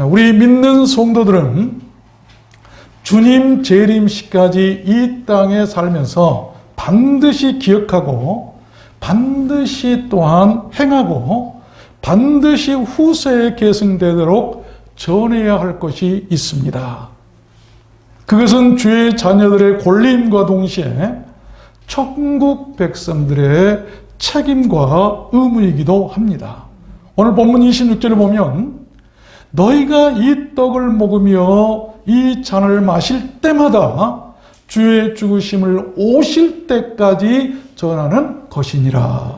우리 믿는 성도들은 주님 재림시까지 이 땅에 살면서 반드시 기억하고 반드시 또한 행하고 반드시 후세에 계승되도록 전해야 할 것이 있습니다. 그것은 주의 자녀들의 권리임과 동시에 천국 백성들의 책임과 의무이기도 합니다. 오늘 본문 26절을 보면 너희가 이 떡을 먹으며 이 잔을 마실 때마다 주의 죽으심을 오실 때까지 전하는 것이니라.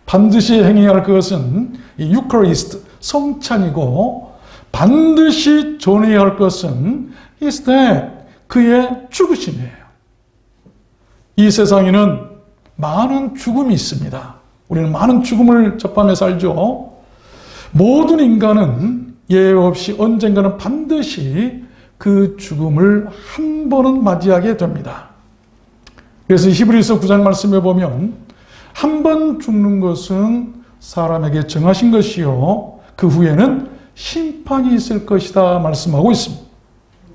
반드시 행해야 할 그것은 이 유카리스트, 성찬이고 반드시 전해야 할 것은 is that 그의 죽으심이에요. 이 세상에는 많은 죽음이 있습니다. 우리는 많은 죽음을 접하며 살죠. 모든 인간은 예외 없이 언젠가는 반드시 그 죽음을 한 번은 맞이하게 됩니다. 그래서 히브리서 9장 말씀에 보면 한 번 죽는 것은 사람에게 정하신 것이요 그 후에는 심판이 있을 것이다 말씀하고 있습니다.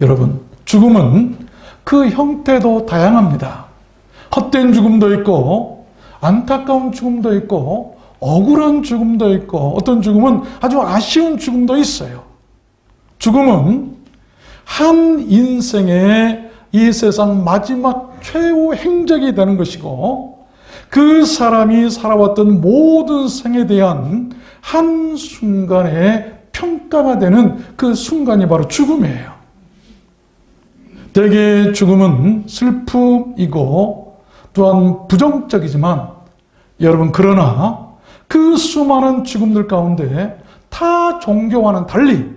여러분, 죽음은 그 형태도 다양합니다. 헛된 죽음도 있고 안타까운 죽음도 있고 억울한 죽음도 있고 어떤 죽음은 아주 아쉬운 죽음도 있어요. 죽음은 한 인생의 이 세상 마지막 최후 행적이 되는 것이고 그 사람이 살아왔던 모든 생에 대한 한 순간의 평가가 되는 그 순간이 바로 죽음이에요. 대개 죽음은 슬픔이고 또한 부정적이지만 여러분, 그러나 그 수많은 죽음들 가운데 타 종교와는 달리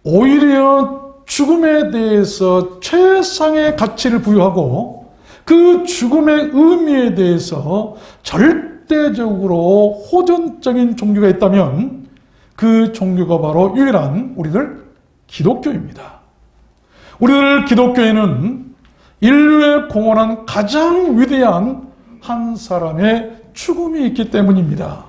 오히려 죽음에 대해서 최상의 가치를 부여하고 그 죽음의 의미에 대해서 절대적으로 호전적인 종교가 있다면 그 종교가 바로 유일한 우리들 기독교입니다. 우리들 기독교에는 인류에 공헌한 가장 위대한 한 사람의 죽음이 있기 때문입니다.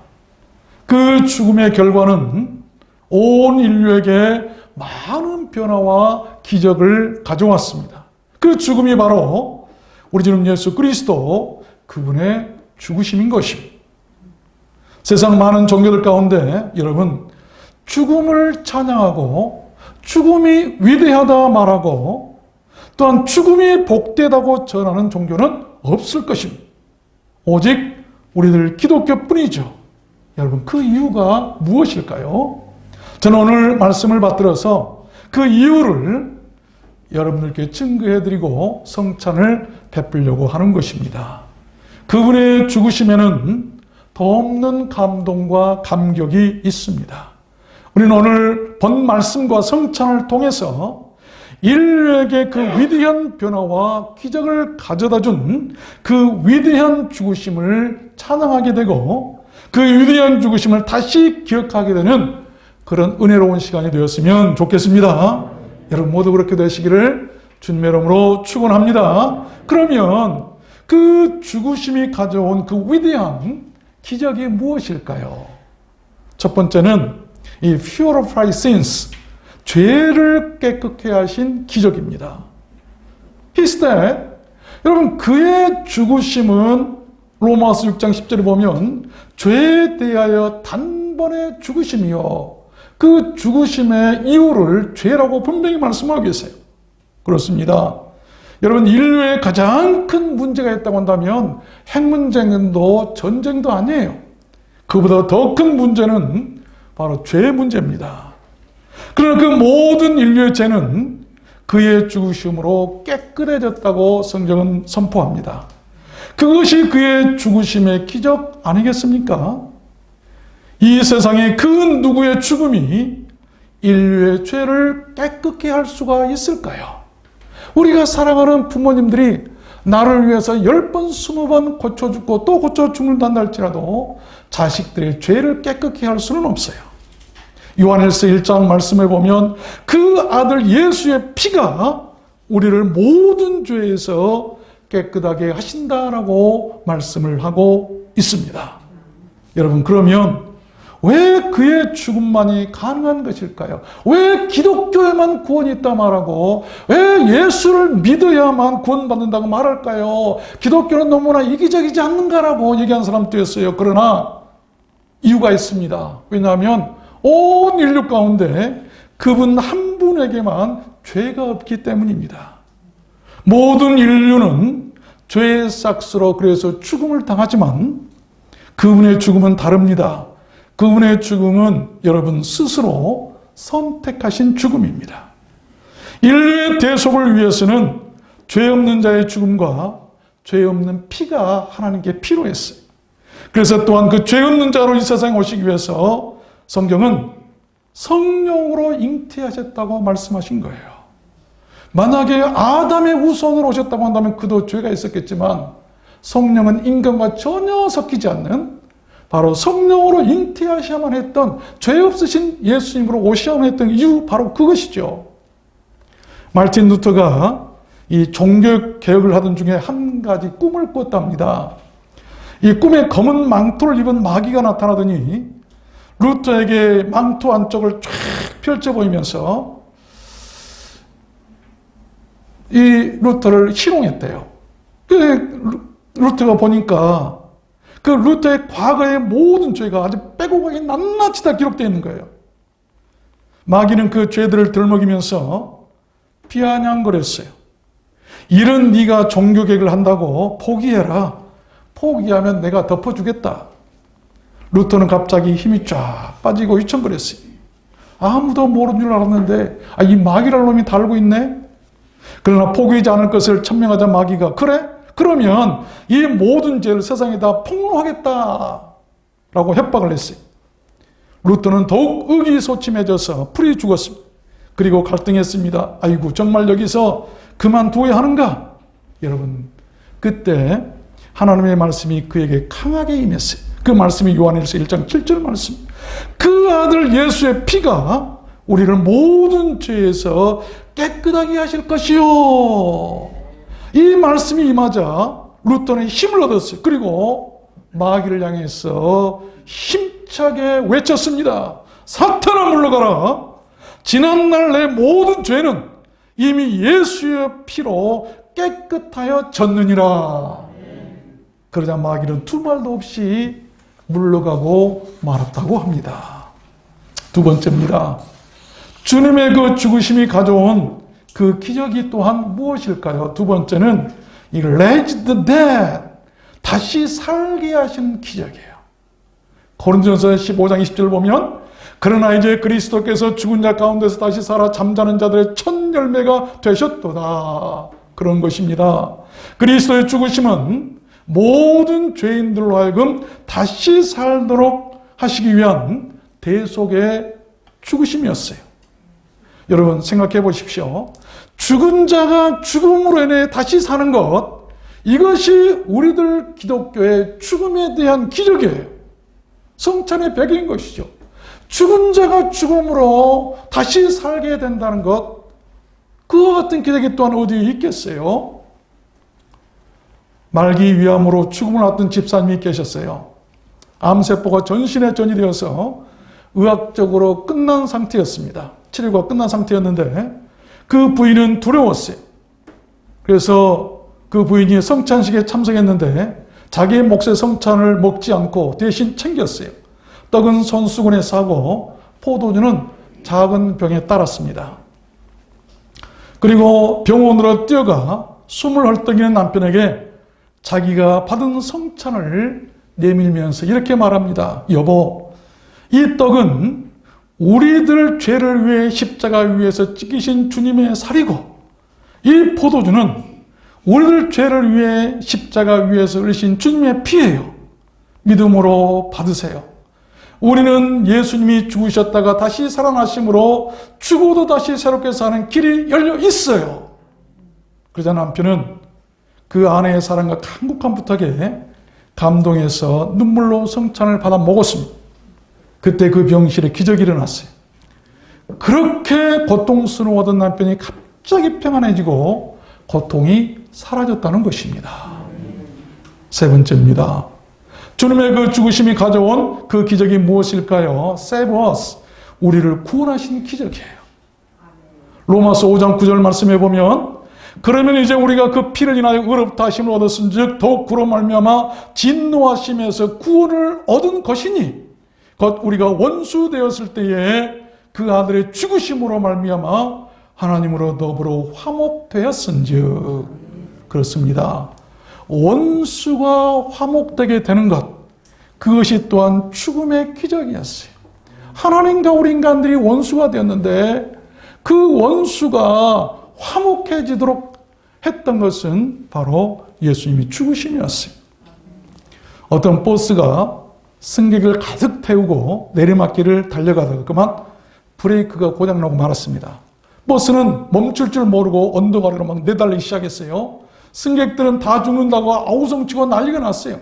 그 죽음의 결과는 온 인류에게 많은 변화와 기적을 가져왔습니다. 그 죽음이 바로 우리 주님 예수 그리스도 그분의 죽으심인 것입니다. 세상 많은 종교들 가운데 여러분, 죽음을 찬양하고 죽음이 위대하다 말하고 또한 죽음이 복되다고 전하는 종교는 없을 것입니다. 오직 우리들 기독교뿐이죠. 여러분, 그 이유가 무엇일까요? 저는 오늘 말씀을 받들어서 그 이유를 여러분들께 증거해드리고 성찬을 베풀려고 하는 것입니다. 그분의 죽으심에는 더없는 감동과 감격이 있습니다. 우리는 오늘 본 말씀과 성찬을 통해서 인류에게 그 위대한 변화와 기적을 가져다 준 그 위대한 죽으심을 찬양하게 되고 그 위대한 죽으심을 다시 기억하게 되는 그런 은혜로운 시간이 되었으면 좋겠습니다. 여러분 모두 그렇게 되시기를 주님의 이름으로 축원합니다. 그러면 그 죽으심이 가져온 그 위대한 기적이 무엇일까요? 첫 번째는 이 purify sins, 죄를 깨끗게 하신 기적입니다. He said, 여러분 그의 죽으심은 로마서 6장 10절에 보면 죄에 대하여 단번에 죽으심이요, 그 죽으심의 이유를 죄라고 분명히 말씀하고 계세요. 그렇습니다. 여러분, 인류의 가장 큰 문제가 있다고 한다면 핵 문제도 전쟁도 아니에요. 그보다 더 큰 문제는 바로 죄의 문제입니다. 그러나 그 모든 인류의 죄는 그의 죽으심으로 깨끗해졌다고 성경은 선포합니다. 그것이 그의 죽으심의 기적 아니겠습니까? 이 세상에 그 누구의 죽음이 인류의 죄를 깨끗게 할 수가 있을까요? 우리가 사랑하는 부모님들이 나를 위해서 10번, 20번 고쳐 죽고 또 고쳐 죽는다 할지라도 자식들의 죄를 깨끗게 할 수는 없어요. 요한일서 1장 말씀에 보면 그 아들 예수의 피가 우리를 모든 죄에서 깨끗하게 하신다라고 말씀을 하고 있습니다. 여러분, 그러면 왜 그의 죽음만이 가능한 것일까요? 왜 기독교에만 구원이 있다 말하고 왜 예수를 믿어야만 구원받는다고 말할까요? 기독교는 너무나 이기적이지 않는가라고 얘기한 사람도 있어요. 그러나 이유가 있습니다. 왜냐하면 온 인류 가운데 그분 한 분에게만 죄가 없기 때문입니다. 모든 인류는 죄의 싹스로 그래서 죽음을 당하지만 그분의 죽음은 다릅니다. 그분의 죽음은 여러분 스스로 선택하신 죽음입니다. 인류의 대속을 위해서는 죄 없는 자의 죽음과 죄 없는 피가 하나님께 필요했어요. 그래서 또한 그 죄 없는 자로 이 세상에 오시기 위해서 성경은 성령으로 잉태하셨다고 말씀하신 거예요. 만약에 아담의 후손으로 오셨다고 한다면 그도 죄가 있었겠지만 성령은 인간과 전혀 섞이지 않는 바로 성령으로 잉태하셔야만 했던 죄 없으신 예수님으로 오셔야만 했던 이유 바로 그것이죠. 마르틴 루터가 이 종교개혁을 하던 중에 한 가지 꿈을 꿨답니다. 이 꿈에 검은 망토를 입은 마귀가 나타나더니 루터에게 망토 안쪽을 쫙 펼쳐 보이면서 이 루터를 희롱했대요. 루터가 보니까 그 루터의 과거의 모든 죄가 아주 빼고 가기 낱낱이 다 기록되어 있는 거예요. 마귀는 그 죄들을 들먹이면서 비아냥거렸어요. 이런 네가 종교개혁을 한다고 포기해라. 포기하면 내가 덮어주겠다. 루터는 갑자기 힘이 쫙 빠지고 휘청거렸어요. 아무도 모르는 줄 알았는데 이 마귀랄 놈이 달고 있네. 그러나 포기하지 않을 것을 천명하자 마귀가 그래? 그러면 이 모든 죄를 세상에다 폭로하겠다 라고 협박을 했어요. 루터는 더욱 의기소침해져서 풀이 죽었습니다. 그리고 갈등했습니다. 아이고 정말 여기서 그만두어야 하는가? 여러분 그때 하나님의 말씀이 그에게 강하게 임했어요. 그 말씀이 요한일서 1장 7절 말씀입니다. 그 아들 예수의 피가 우리를 모든 죄에서 깨끗하게 하실 것이요. 이 말씀이 임하자 루터는 힘을 얻었어요. 그리고 마귀를 향해서 힘차게 외쳤습니다. 사탄아 물러가라. 지난날 내 모든 죄는 이미 예수의 피로 깨끗하여 졌느니라. 그러자 마귀는 두 말도 없이 물러가고 말았다고 합니다. 두 번째입니다. 주님의 그 죽으심이 가져온 그 기적이 또한 무엇일까요? 두 번째는 이 raise the dead, 다시 살게 하신 기적이에요. 고린도전서 15장 20절 보면 그러나 이제 그리스도께서 죽은 자 가운데서 다시 살아 잠자는 자들의 첫 열매가 되셨도다. 그런 것입니다. 그리스도의 죽으심은 모든 죄인들로 하여금 다시 살도록 하시기 위한 대속의 죽으심이었어요. 여러분 생각해 보십시오. 죽은 자가 죽음으로 인해 다시 사는 것, 이것이 우리들 기독교의 죽음에 대한 기적이에요. 성찬의 배경인 것이죠. 죽은 자가 죽음으로 다시 살게 된다는 것, 그와 같은 기적이 또한 어디에 있겠어요? 말기 위암으로 죽음을 앞둔 집사님이 계셨어요. 암세포가 전신에 전이되어서 의학적으로 끝난 상태였습니다. 치료가 끝난 상태였는데 그 부인은 두려웠어요. 그래서 그 부인이 성찬식에 참석했는데 자기의 몫의 성찬을 먹지 않고 대신 챙겼어요. 떡은 손수건에 싸고 포도주는 작은 병에 따랐습니다. 그리고 병원으로 뛰어가 숨을 헐떡이는 남편에게 자기가 받은 성찬을 내밀면서 이렇게 말합니다. 여보, 이 떡은 우리들 죄를 위해 십자가 위에서 찢기신 주님의 살이고 이 포도주는 우리들 죄를 위해 십자가 위에서 흘리신 주님의 피예요. 믿음으로 받으세요. 우리는 예수님이 죽으셨다가 다시 살아나심으로 죽어도 다시 새롭게 사는 길이 열려 있어요. 그러자 남편은 그 아내의 사랑과 간곡한 부탁에 감동해서 눈물로 성찬을 받아 먹었습니다. 그때 그 병실에 기적이 일어났어요. 그렇게 고통스러워하던 남편이 갑자기 평안해지고 고통이 사라졌다는 것입니다. 세 번째입니다. 주님의 그 죽으심이 가져온 그 기적이 무엇일까요? Save us. 우리를 구원하신 기적이에요. 로마서 5장 9절 말씀해 보면 그러면 이제 우리가 그 피를 인하여 의롭다 하심을 얻었은즉 더욱 그로 말미암아 진노하심에서 구원을 얻은 것이니 곧 우리가 원수 되었을 때에 그 아들의 죽으심으로 말미암아 하나님으로 더불어 화목되었은즉. 그렇습니다. 원수가 화목되게 되는 것, 그것이 또한 죽음의 기적이었어요. 하나님과 우리 인간들이 원수가 되었는데 그 원수가 화목해지도록 했던 것은 바로 예수님이 죽으심이었어요. 어떤 버스가 승객을 가득 태우고 내리막길을 달려가다가 그만 브레이크가 고장나고 말았습니다. 버스는 멈출 줄 모르고 언덕아래로 막 내달리기 시작했어요. 승객들은 다 죽는다고 아우성치고 난리가 났어요.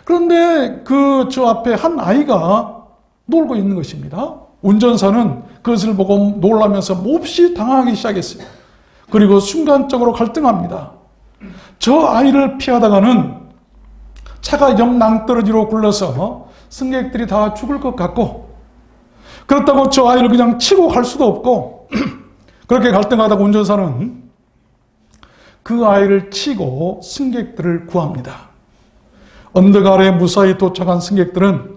그런데 저 앞에 한 아이가 놀고 있는 것입니다. 운전사는 그것을 보고 놀라면서 몹시 당황하기 시작했어요. 그리고 순간적으로 갈등합니다. 저 아이를 피하다가는 차가 옆 낭떠러지로 굴러서 승객들이 다 죽을 것 같고, 그렇다고 저 아이를 그냥 치고 갈 수도 없고, 그렇게 갈등하다가 운전사는 그 아이를 치고 승객들을 구합니다. 언덕 아래 무사히 도착한 승객들은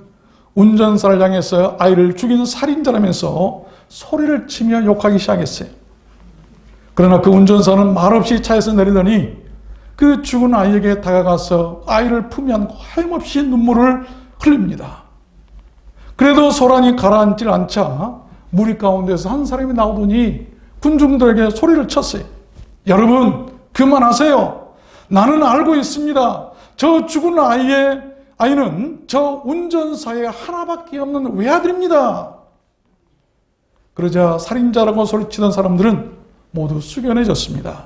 운전사를 향해서 아이를 죽인 살인자라면서 소리를 치며 욕하기 시작했어요. 그러나 그 운전사는 말없이 차에서 내리더니 그 죽은 아이에게 다가가서 아이를 품에 안고 하염없이 눈물을 흘립니다. 그래도 소란이 가라앉질 않자 무리 가운데서 한 사람이 나오더니 군중들에게 소리를 쳤어요. 여러분, 그만하세요. 나는 알고 있습니다. 저 죽은 아이는 저 운전사의 하나밖에 없는 외아들입니다. 그러자 살인자라고 소리치던 사람들은 모두 숙연해졌습니다.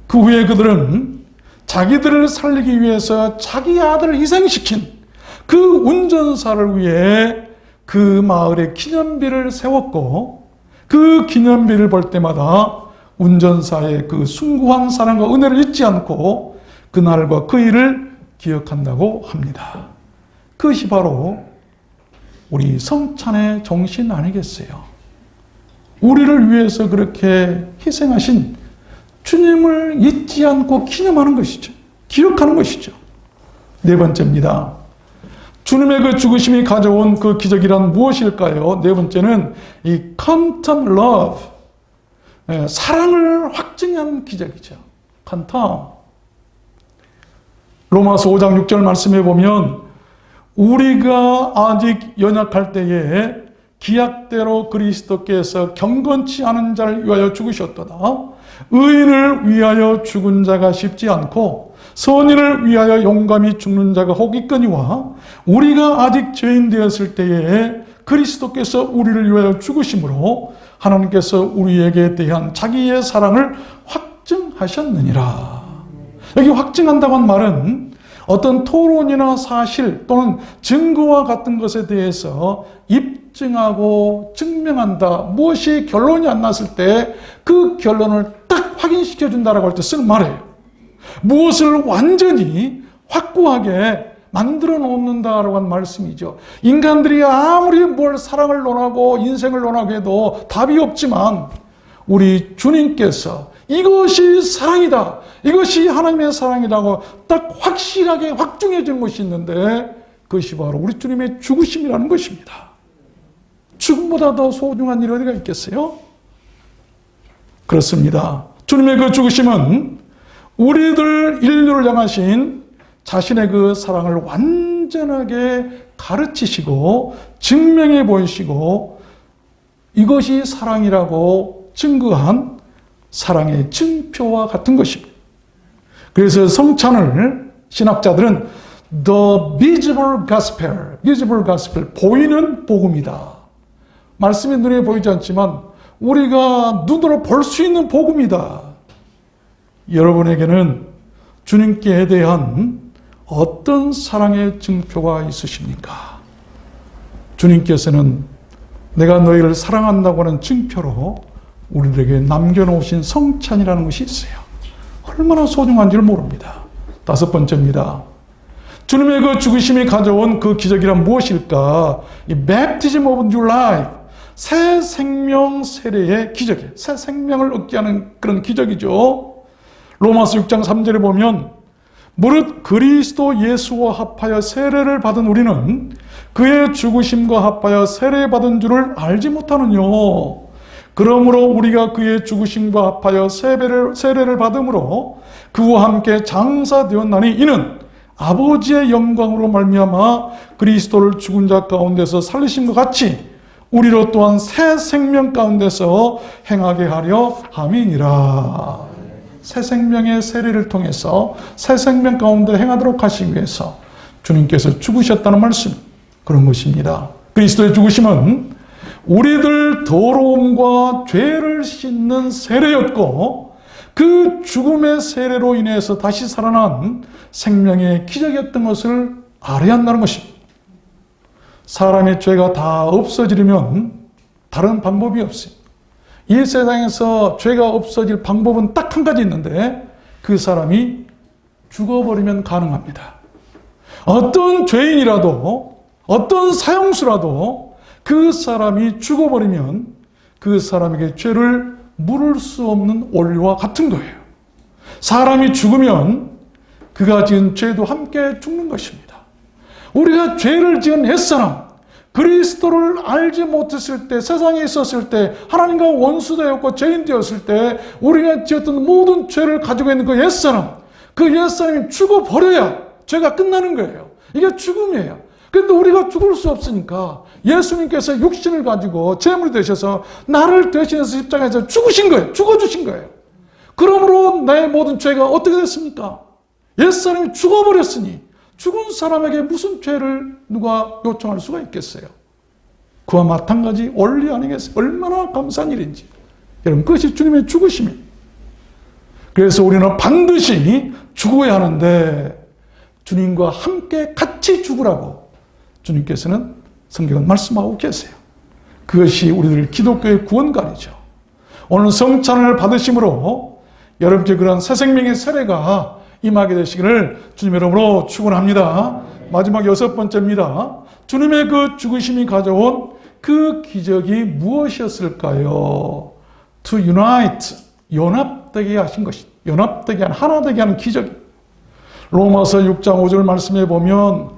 그 후에 그들은 자기들을 살리기 위해서 자기 아들을 희생시킨 그 운전사를 위해 그 마을에 기념비를 세웠고, 그 기념비를 볼 때마다 운전사의 그 숭고한 사랑과 은혜를 잊지 않고 그날과 그 일을 기억한다고 합니다. 그것이 바로 우리 성찬의 정신 아니겠어요? 우리를 위해서 그렇게 희생하신 주님을 잊지 않고 기념하는 것이죠. 기억하는 것이죠. 네 번째입니다. 주님의 그 죽으심이 가져온 그 기적이란 무엇일까요? 네 번째는 이 quantum love, 사랑을 확증한 기적이죠. quantum. 로마서 5장 6절 말씀해 보면 우리가 아직 연약할 때에 기약대로 그리스도께서 경건치 않은 자를 위하여 죽으셨도다. 의인을 위하여 죽은 자가 쉽지 않고 선인을 위하여 용감히 죽는 자가 혹 있거니와 우리가 아직 죄인 되었을 때에 그리스도께서 우리를 위하여 죽으심으로 하나님께서 우리에게 대한 자기의 사랑을 확증하셨느니라. 여기 확증한다고 한 말은 어떤 토론이나 사실 또는 증거와 같은 것에 대해서 입증하고 증명한다. 무엇이 결론이 안 났을 때 그 결론을 딱 확인시켜 준다라고 할 때 쓰는 말이에요. 무엇을 완전히 확고하게 만들어 놓는다라고 하는 말씀이죠. 인간들이 아무리 뭘 사랑을 논하고 인생을 논하고 해도 답이 없지만 우리 주님께서 이것이 사랑이다, 이것이 하나님의 사랑이라고 딱 확실하게 확증해 준 것이 있는데 그것이 바로 우리 주님의 죽으심이라는 것입니다. 죽음보다 더 소중한 일이 어디가 있겠어요? 그렇습니다. 주님의 그 죽으심은 우리들 인류를 향하신 자신의 그 사랑을 완전하게 가르치시고 증명해 보이시고 이것이 사랑이라고 증거한 사랑의 증표와 같은 것입니다. 그래서 성찬을 신학자들은 The visible gospel, 보이는 복음이다. 말씀이 눈에 보이지 않지만 우리가 눈으로 볼 수 있는 복음이다. 여러분에게는 주님께 대한 어떤 사랑의 증표가 있으십니까? 주님께서는 내가 너희를 사랑한다고 하는 증표로 우리들에게 남겨놓으신 성찬이라는 것이 있어요. 얼마나 소중한지를 모릅니다. 다섯 번째입니다. 주님의 그 죽으심이 가져온 그 기적이란 무엇일까? 이 Baptism of New Life, 새 생명 세례의 기적이에요. 새 생명을 얻게 하는 그런 기적이죠. 로마서 6장 3절에 보면 무릇 그리스도 예수와 합하여 세례를 받은 우리는 그의 죽으심과 합하여 세례받은 줄을 알지 못하느뇨. 그러므로 우리가 그의 죽으심과 합하여 세례를 받음으로 그와 함께 장사되었나니 이는 아버지의 영광으로 말미암아 그리스도를 죽은 자 가운데서 살리심과 같이 우리로 또한 새 생명 가운데서 행하게 하려 함이니라. 새 생명의 세례를 통해서 새 생명 가운데 행하도록 하시기 위해서 주님께서 죽으셨다는 말씀, 그런 것입니다. 그리스도의 죽으심은 우리들 더러움과 죄를 씻는 세례였고 그 죽음의 세례로 인해서 다시 살아난 생명의 기적이었던 것을 알아야 한다는 것입니다. 사람의 죄가 다 없어지려면 다른 방법이 없어요. 이 세상에서 죄가 없어질 방법은 딱 한 가지 있는데 그 사람이 죽어버리면 가능합니다. 어떤 죄인이라도 어떤 사형수라도 그 사람이 죽어버리면 그 사람에게 죄를 물을 수 없는 원리와 같은 거예요. 사람이 죽으면 그가 지은 죄도 함께 죽는 것입니다. 우리가 죄를 지은 옛사람, 그리스도를 알지 못했을 때, 세상에 있었을 때, 하나님과 원수되었고 죄인 되었을 때 우리가 지었던 모든 죄를 가지고 있는 그 옛사람, 그 옛사람이 죽어버려야 죄가 끝나는 거예요. 이게 죽음이에요. 그런데 우리가 죽을 수 없으니까 예수님께서 육신을 가지고 제물이 되셔서 나를 대신해서 십자가에서 죽으신 거예요. 죽어주신 거예요. 그러므로 나의 모든 죄가 어떻게 됐습니까? 옛사람이 죽어버렸으니 죽은 사람에게 무슨 죄를 누가 요청할 수가 있겠어요? 그와 마찬가지 원리 아니겠어요? 얼마나 감사한 일인지. 여러분, 그것이 주님의 죽으심이에요. 그래서 우리는 반드시 죽어야 하는데 주님과 함께 같이 죽으라고 주님께서는 성경은 말씀하고 계세요. 그것이 우리들 기독교의 구원관이죠. 오늘 성찬을 받으심으로 여러분께 그런 새 생명의 세례가 임하게 되시기를 주님 이름으로 축원합니다. 마지막 6번째입니다. 주님의 그 죽으심이 가져온 그 기적이 무엇이었을까요? To unite, 연합되게 하신 것이, 연합되게 하는, 하나 되게 하는 기적이. 로마서 6장 5절 말씀에 보면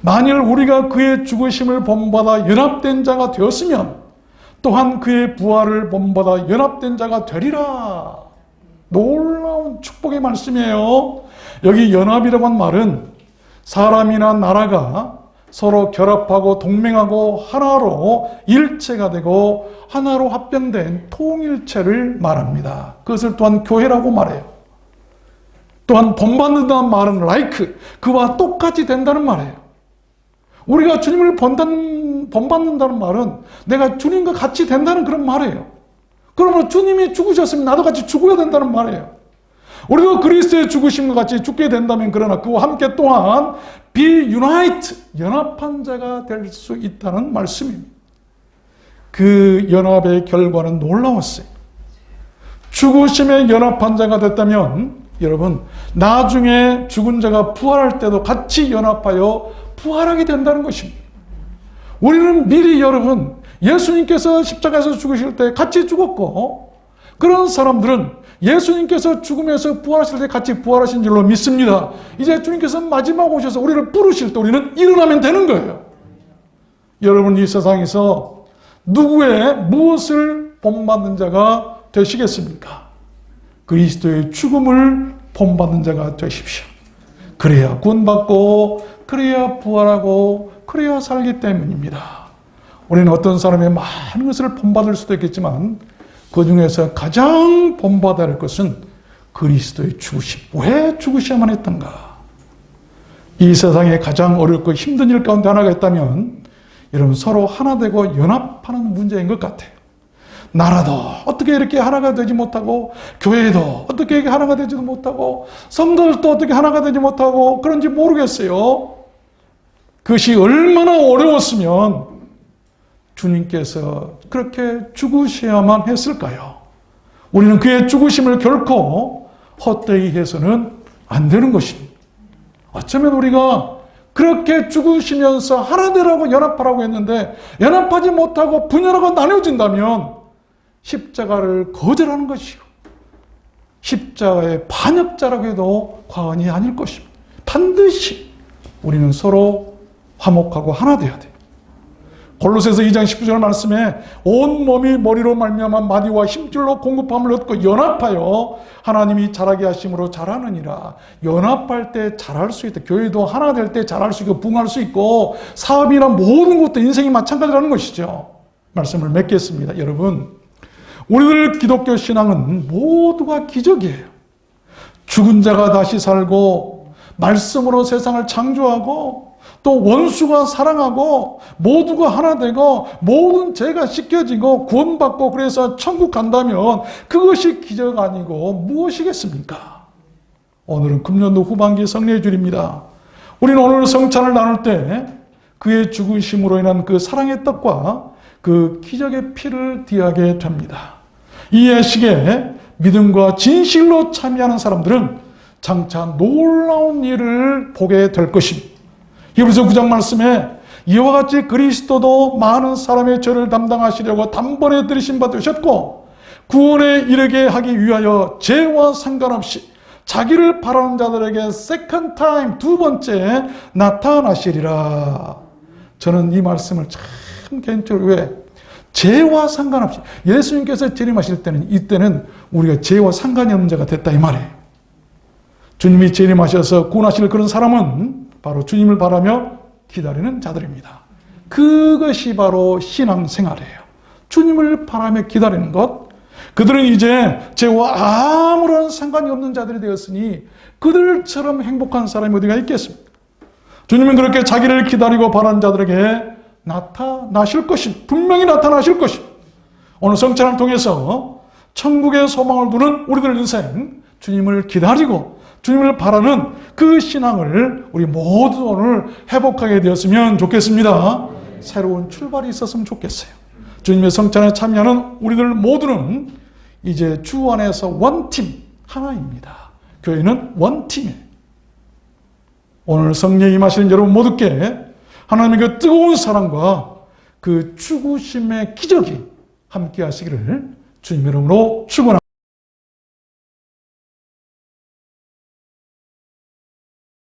만일 우리가 그의 죽으심을 본받아 연합된 자가 되었으면 또한 그의 부활을 본받아 연합된 자가 되리라. 놀라운 축복의 말씀이에요. 여기 연합이라고 한 말은 사람이나 나라가 서로 결합하고 동맹하고 하나로 일체가 되고 하나로 합병된 통일체를 말합니다. 그것을 또한 교회라고 말해요. 또한 본받는다는 말은 like, 그와 똑같이 된다는 말이에요. 우리가 주님을 본받는다는 말은 내가 주님과 같이 된다는 그런 말이에요. 그러면 주님이 죽으셨으면 나도 같이 죽어야 된다는 말이에요. 우리도 그리스도의 죽으심과 같이 죽게 된다면 그러나 그와 함께 또한 be unite, 연합한 자가 될 수 있다는 말씀입니다. 그 연합의 결과는 놀라웠어요. 죽으심에 연합한 자가 됐다면 여러분, 나중에 죽은 자가 부활할 때도 같이 연합하여 부활하게 된다는 것입니다. 우리는 미리 여러분, 예수님께서 십자가에서 죽으실 때 같이 죽었고 그런 사람들은 예수님께서 죽으면서 부활하실 때 같이 부활하신 줄로 믿습니다. 이제 주님께서 마지막 오셔서 우리를 부르실 때 우리는 일어나면 되는 거예요. 여러분, 이 세상에서 누구의 무엇을 본받는 자가 되시겠습니까? 그리스도의 죽음을 본받는 자가 되십시오. 그래야 구원받고 그래야 부활하고 그래야 살기 때문입니다. 우리는 어떤 사람의 많은 것을 본받을 수도 있겠지만 그 중에서 가장 본받아야 할 것은 그리스도의 죽으심. 왜 죽으셔야만 했던가? 이 세상에 가장 어렵고 힘든 일 가운데 하나가 있다면 여러분, 서로 하나 되고 연합하는 문제인 것 같아요. 나라도 어떻게 이렇게 하나가 되지 못하고 교회도 어떻게 이렇게 하나가 되지도 못하고 성도들도 어떻게 하나가 되지 못하고 그런지 모르겠어요. 그것이 얼마나 어려웠으면 주님께서 그렇게 죽으셔야만 했을까요? 우리는 그의 죽으심을 결코 헛되이 해서는 안 되는 것입니다. 어쩌면 우리가 그렇게 죽으시면서 하나 되라고 연합하라고 했는데 연합하지 못하고 분열하고 나뉘어진다면 십자가를 거절하는 것이고 십자가의 반역자라고 해도 과언이 아닐 것입니다. 반드시 우리는 서로 화목하고 하나 되어야 돼요. 골로새서 2장 19절 말씀에 온 몸이 머리로 말미암아 마디와 힘줄로 공급함을 얻고 연합하여 하나님이 자라게 하심으로 자라느니라. 연합할 때 잘할 수 있다. 교회도 하나 될 때 잘할 수 있고 부흥할 수 있고 사업이나 모든 것도 인생이 마찬가지라는 것이죠. 말씀을 맺겠습니다. 여러분, 우리들 기독교 신앙은 모두가 기적이에요. 죽은 자가 다시 살고 말씀으로 세상을 창조하고 또 원수가 사랑하고 모두가 하나 되고 모든 죄가 씻겨지고 구원받고 그래서 천국 간다면 그것이 기적 아니고 무엇이겠습니까? 오늘은 금년도 후반기 성례의 주일입니다. 우리는 오늘 성찬을 나눌 때 그의 죽으심으로 인한 그 사랑의 떡과 그 기적의 피를 뒤하게 됩니다. 이 예식에 믿음과 진실로 참여하는 사람들은 장차 놀라운 일을 보게 될 것입니다. 히브리서 9장 말씀에 이와 같이 그리스도도 많은 사람의 죄를 담당하시려고 단번에 들이신 바 되셨고 구원에 이르게 하기 위하여 죄와 상관없이 자기를 바라는 자들에게 second time, 두 번째 나타나시리라. 저는 이 말씀을 참 개인적으로 왜? 죄와 상관없이 예수님께서 재림하실 때는 이때는 우리가 죄와 상관이 없는 자가 됐다 이 말이에요. 주님이 재림하셔서 구원하실 그런 사람은 바로 주님을 바라며 기다리는 자들입니다. 그것이 바로 신앙생활이에요. 주님을 바라며 기다리는 것. 그들은 이제 죄와 아무런 상관이 없는 자들이 되었으니 그들처럼 행복한 사람이 어디가 있겠습니까? 주님은 그렇게 자기를 기다리고 바라는 자들에게 나타나실 것입니다. 분명히 나타나실 것입니다. 오늘 성찬을 통해서 천국의 소망을 두는 우리들 인생, 주님을 기다리고 주님을 바라는 그 신앙을 우리 모두 오늘 회복하게 되었으면 좋겠습니다. 새로운 출발이 있었으면 좋겠어요. 주님의 성찬에 참여하는 우리들 모두는 이제 주 안에서 원팀 하나입니다. 교회는 원팀이에요. 오늘 성령이 임하시는 여러분 모두께 하나님의 그 뜨거운 사랑과 그 죽으심의 기적이 함께 하시기를 주님 이름으로 축원합니다.